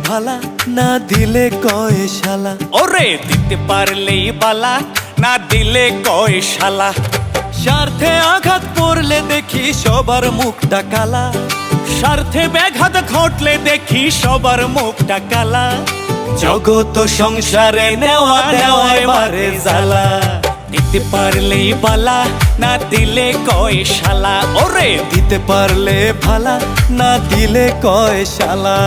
ভালা, না দিলে কয় শালা। ওরে দিতে পারলেই বালা, না দিলে কয় শালা। স্বার্থে আঘাত পড়লে দেখি সবার মুখটা কালা। স্বার্থে ব্যাঘাত ঘটলে দেখি সবার মুখটা কালা। জগত সংসারে নেওয়া নেওয়ায় বারে জ্বালা। দিতে পারলেই বালা, না দিলে কয় শালা। ওরে দিতে পারলে ভালা, না দিলে কয় শালা।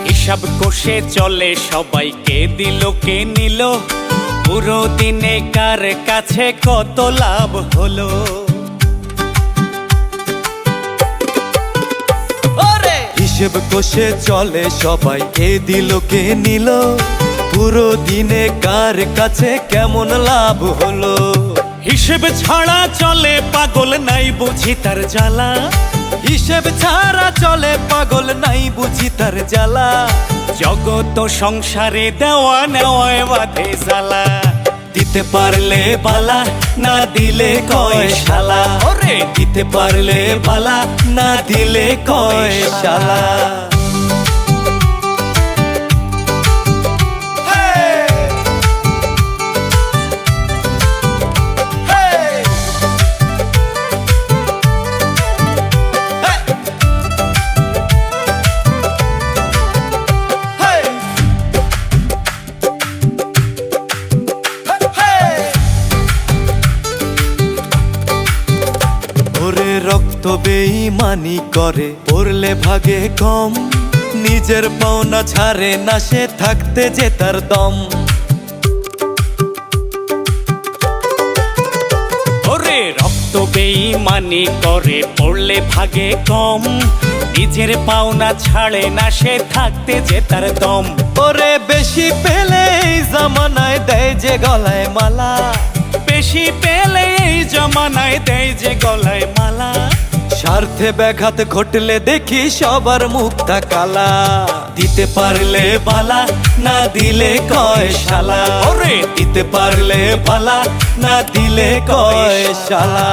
হিসাব কষে চলে সবাইকে দিল কে নিল, পুরো দিনে কার কাছে কত লাভ হলো। হিসেব কষে চলে সবাই, কে দিল কে নিল, পুরো দিনে কার কাছে কেমন লাভ হলো। হিসেব ছাড়া চলে পাগল, নাই বুঝি তার জ্বালা। হিসেব ছাড়া চলে পাগল, নাই বুঝি তার জ্বালা। জগত সংসারে দেওয়া নেওয়ায় বাঁধে জ্বালা। দিতে পারলে বালা, না দিলে কয় শালা। ওরে দিতে পারলে বালা, না দিলে কয় শালা। ওরে রক্ত বেঈমানি করে, পড়লে ভাগে কম। নিজের পাওনা ছাড়ে না সে, থাকতে যে তার দম। ওরে রক্ত বেঈমানি করে, পড়লে ভাগে কম। নিজের পাওনা ছাড়ে না সে, থাকতে যে তার দম। ওরে বেশি পেলে এই জামানায় দেয় যে গলায় মালা। বেশি পেলে এই জমানায় দেয় যে গলায় মালা। স্বার্থে ব্যাঘাত ঘটলে দেখি সবার মুখটা কালা। দিতে পারলে বালা, না দিলে কয় শালা। ওরে দিতে পারলে বালা, না দিলে কয় শালা।